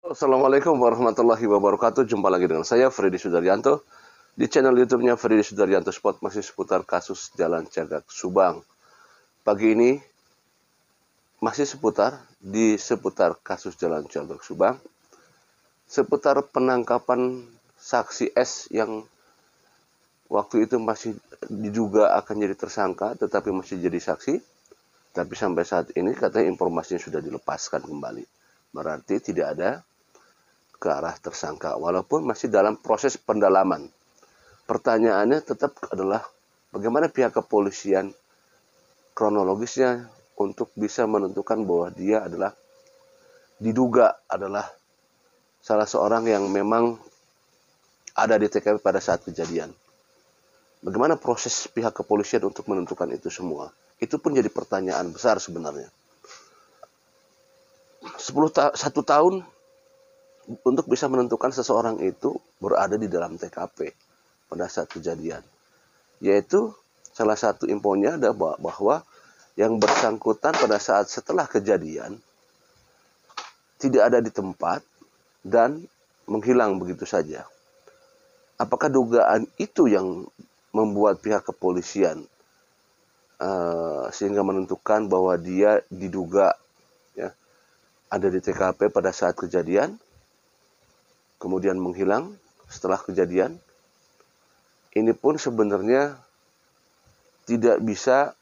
Assalamualaikum warahmatullahi wabarakatuh. Jumpa lagi dengan saya, Freddy Sudaryanto, di channel YouTube-nya Freddy Sudaryanto Spot, masih seputar kasus Jalan Cagak Subang. Pagi ini masih seputar kasus Jalan Cagak Subang, seputar penangkapan saksi S yang waktu itu masih diduga akan jadi tersangka, tetapi masih jadi saksi. Tapi sampai saat ini katanya informasinya sudah dilepaskan kembali. Berarti tidak ada ke arah tersangka, walaupun masih dalam proses pendalaman. Pertanyaannya tetap adalah bagaimana pihak kepolisian kronologisnya untuk bisa menentukan bahwa dia adalah diduga adalah salah seorang yang memang ada di TKP pada saat kejadian. Bagaimana proses pihak kepolisian untuk menentukan itu semua? Itu pun jadi pertanyaan besar sebenarnya. 1 tahun untuk bisa menentukan seseorang itu berada di dalam TKP pada saat kejadian. Yaitu salah satu infonya adalah bahwa yang bersangkutan pada saat setelah kejadian tidak ada di tempat dan menghilang begitu saja. Apakah dugaan itu yang membuat pihak kepolisian sehingga menentukan bahwa dia diduga ya, ada di TKP pada saat kejadian, kemudian menghilang setelah kejadian? Ini pun sebenarnya tidak bisa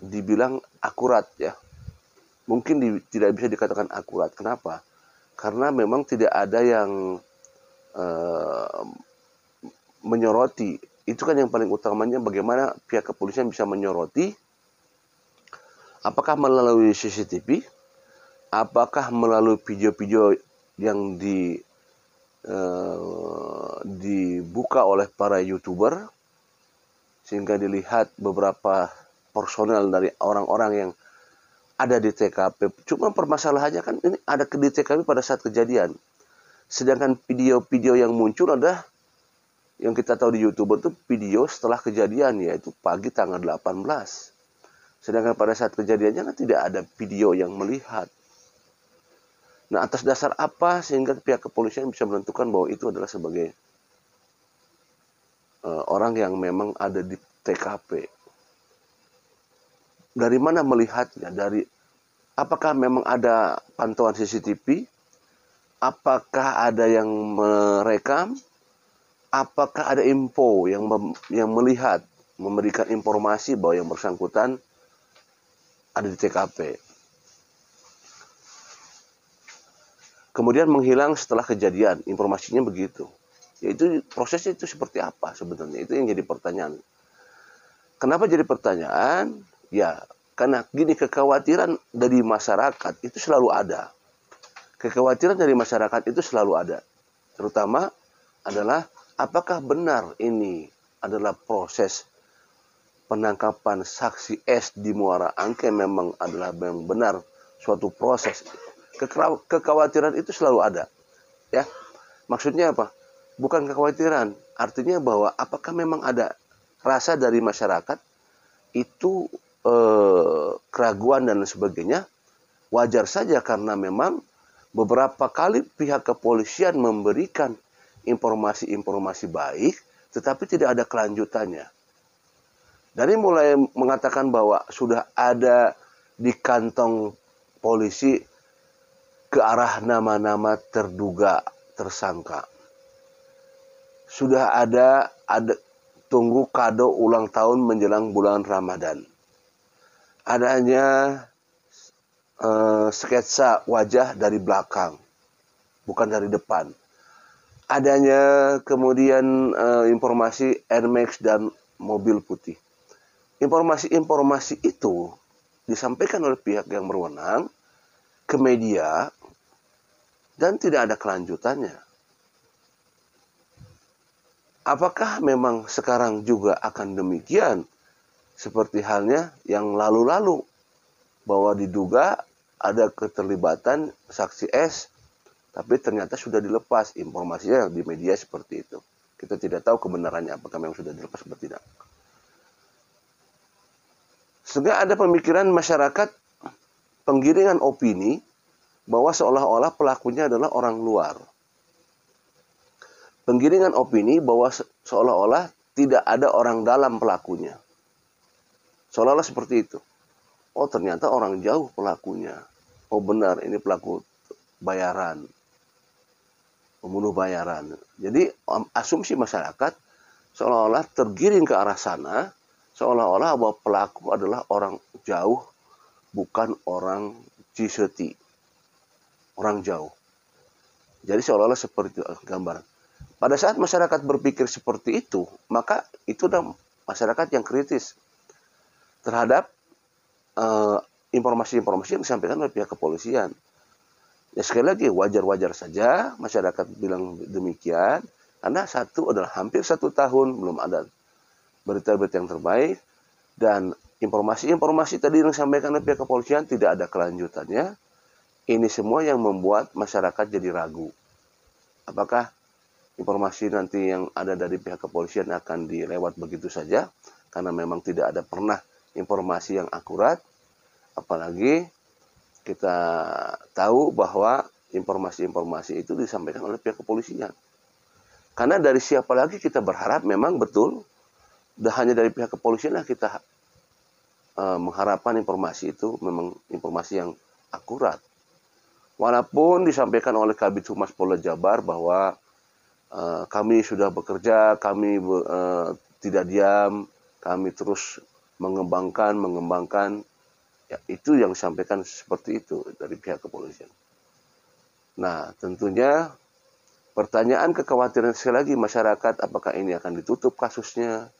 dibilang akurat ya. Mungkin tidak bisa dikatakan akurat. Kenapa? Karena memang tidak ada yang menyoroti. Itu kan yang paling utamanya, bagaimana pihak kepolisian bisa menyoroti, apakah melalui CCTV, apakah melalui video-video yang dibuka oleh para YouTuber, sehingga dilihat beberapa personel dari orang-orang yang ada di TKP. Cuma permasalahannya kan ini ada di TKP pada saat kejadian. Sedangkan video-video yang muncul adalah yang kita tahu di YouTuber itu video setelah kejadian, yaitu pagi tanggal 18. Sedangkan pada saat kejadiannya kan tidak ada video yang melihat. Nah, atas dasar apa sehingga pihak kepolisian bisa menentukan bahwa itu adalah sebagai orang yang memang ada di TKP? Dari mana melihatnya? Apakah memang ada pantauan CCTV? Apakah ada yang merekam? Apakah ada info yang melihat, memberikan informasi bahwa yang bersangkutan ada di TKP? Kemudian menghilang setelah kejadian, informasinya begitu. Yaitu prosesnya itu seperti apa sebenarnya? Itu yang jadi pertanyaan. Kenapa jadi pertanyaan? Ya, karena gini, kekhawatiran dari masyarakat itu selalu ada. Kekhawatiran dari masyarakat itu selalu ada. Terutama adalah apakah benar ini adalah proses penangkapan saksi S di Muara Angke memang adalah memang benar suatu proses. Kekhawatiran itu selalu ada. Ya, maksudnya apa? Bukan kekhawatiran, artinya bahwa apakah memang ada rasa dari masyarakat itu keraguan dan sebagainya. Wajar saja karena memang beberapa kali pihak kepolisian memberikan informasi-informasi baik, tetapi tidak ada kelanjutannya. Dari mulai mengatakan bahwa sudah ada di kantong polisi ke arah nama-nama terduga tersangka. Sudah ada tunggu kado ulang tahun menjelang bulan Ramadan. Adanya sketsa wajah dari belakang, bukan dari depan. Adanya kemudian informasi Air Max dan mobil putih. Informasi-informasi itu disampaikan oleh pihak yang berwenang ke media dan tidak ada kelanjutannya. Apakah memang sekarang juga akan demikian? Seperti halnya yang lalu-lalu, bahwa diduga ada keterlibatan saksi S, tapi ternyata sudah dilepas informasinya di media seperti itu. Kita tidak tahu kebenarannya apakah memang sudah dilepas atau tidak. Sehingga ada pemikiran masyarakat, penggiringan opini bahwa seolah-olah pelakunya adalah orang luar. Penggiringan opini bahwa seolah-olah tidak ada orang dalam pelakunya. Seolah-olah seperti itu. Oh, ternyata orang jauh pelakunya. Oh, benar, ini pelaku bayaran, pembunuh bayaran. Jadi asumsi masyarakat seolah-olah tergiring ke arah sana, seolah-olah bahwa pelaku adalah orang jauh, bukan orang Ciseti, orang jauh. Jadi seolah-olah seperti itu gambaran. Pada saat masyarakat berpikir seperti itu, maka itu adalah masyarakat yang kritis terhadap informasi-informasi yang disampaikan oleh pihak kepolisian. Ya sekali lagi, wajar-wajar saja masyarakat bilang demikian, karena satu adalah hampir 1 tahun belum ada berita-berita yang terbaik, dan informasi-informasi tadi yang disampaikan oleh pihak kepolisian tidak ada kelanjutannya. Ini semua yang membuat masyarakat jadi ragu. Apakah informasi nanti yang ada dari pihak kepolisian akan dilewat begitu saja, karena memang tidak ada pernah informasi yang akurat, apalagi kita tahu bahwa informasi-informasi itu disampaikan oleh pihak kepolisian. Karena dari siapa lagi kita berharap memang betul, hanya dari pihak kepolisian lah kita mengharapkan informasi itu memang informasi yang akurat. Walaupun disampaikan oleh Kabid Humas Polda Jabar bahwa kami sudah bekerja, kami tidak diam, kami terus mengembangkan, ya, itu yang disampaikan seperti itu dari pihak kepolisian. Nah, tentunya pertanyaan kekhawatiran sekali lagi masyarakat, apakah ini akan ditutup kasusnya,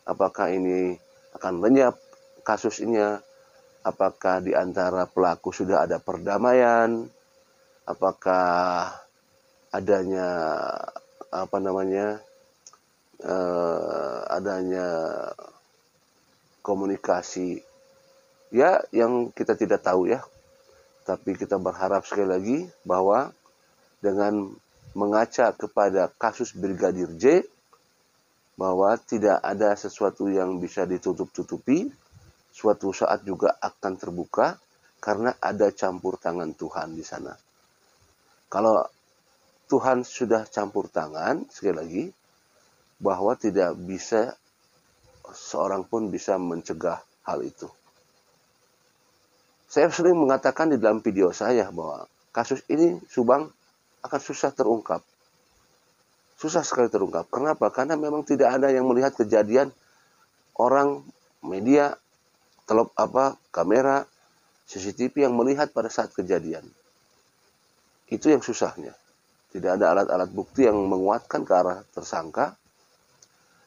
apakah ini akan lenyap kasusnya, apakah di antara pelaku sudah ada perdamaian, apakah adanya adanya komunikasi, ya, yang kita tidak tahu ya. Tapi kita berharap sekali lagi bahwa dengan mengaca kepada kasus Brigadir J, bahwa tidak ada sesuatu yang bisa ditutup-tutupi, suatu saat juga akan terbuka karena ada campur tangan Tuhan di sana. Kalau Tuhan sudah campur tangan, sekali lagi, bahwa tidak bisa seorang pun bisa mencegah hal itu. Saya sering mengatakan di dalam video saya bahwa kasus ini Subang akan susah terungkap. Susah sekali terungkap. Kenapa? Karena memang tidak ada yang melihat kejadian, orang, media, kamera, CCTV yang melihat pada saat kejadian. Itu yang susahnya. Tidak ada alat-alat bukti yang menguatkan ke arah tersangka,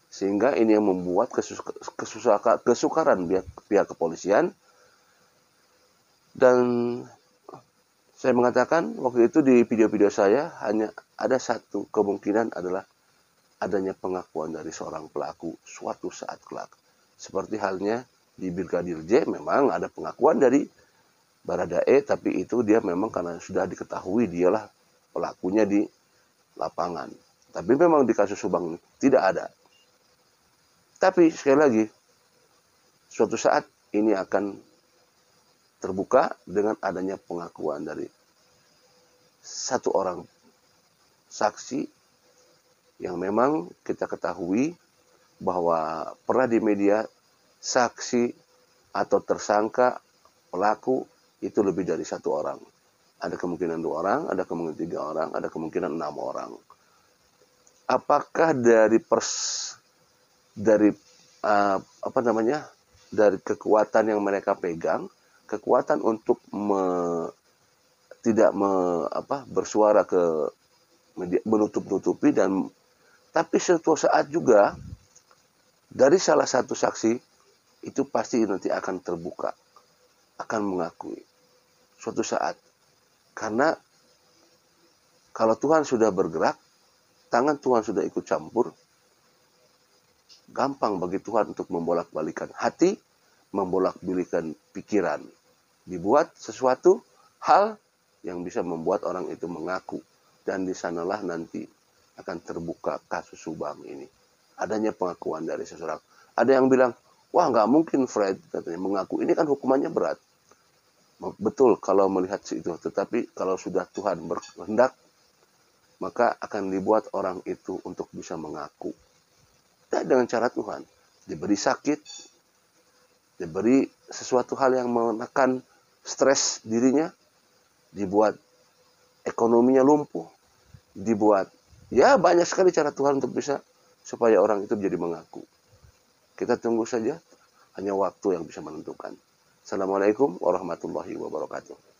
sehingga ini yang membuat kesukaran pihak kepolisian. Dan saya mengatakan waktu itu di video-video saya hanya ada satu kemungkinan, adalah adanya pengakuan dari seorang pelaku suatu saat kelak. Seperti halnya di Brigadir J, memang ada pengakuan dari Baradae, tapi itu dia memang karena sudah diketahui dialah pelakunya di lapangan. Tapi memang di kasus Subang tidak ada. Tapi sekali lagi, suatu saat ini akan terbuka dengan adanya pengakuan dari satu orang saksi yang memang kita ketahui bahwa pernah di media saksi atau tersangka pelaku itu lebih dari 1 orang. Ada kemungkinan 2 orang, ada kemungkinan 3 orang, ada kemungkinan 6 orang. Apakah dari dari kekuatan yang mereka pegang, kekuatan untuk tidak bersuara ke media, menutup-nutupi, dan tapi suatu saat juga dari salah satu saksi itu pasti nanti akan terbuka, akan mengakui suatu saat. Karena kalau Tuhan sudah bergerak, tangan Tuhan sudah ikut campur, gampang bagi Tuhan untuk membolak-balikan hati, membolak-balikan pikiran. Dibuat sesuatu hal yang bisa membuat orang itu mengaku. Dan di sanalah nanti akan terbuka kasus Subang ini. Adanya pengakuan dari seseorang. Ada yang bilang, wah nggak mungkin Fred, katanya, mengaku. Ini kan hukumannya berat. Betul kalau melihat itu, tetapi kalau sudah Tuhan berkehendak, maka akan dibuat orang itu untuk bisa mengaku. Dan dengan cara Tuhan, diberi sakit, diberi sesuatu hal yang menekan stres dirinya, dibuat ekonominya lumpuh, dibuat, ya banyak sekali cara Tuhan untuk bisa supaya orang itu menjadi mengaku. Kita tunggu saja, hanya waktu yang bisa menentukan. Assalamualaikum warahmatullahi wabarakatuh.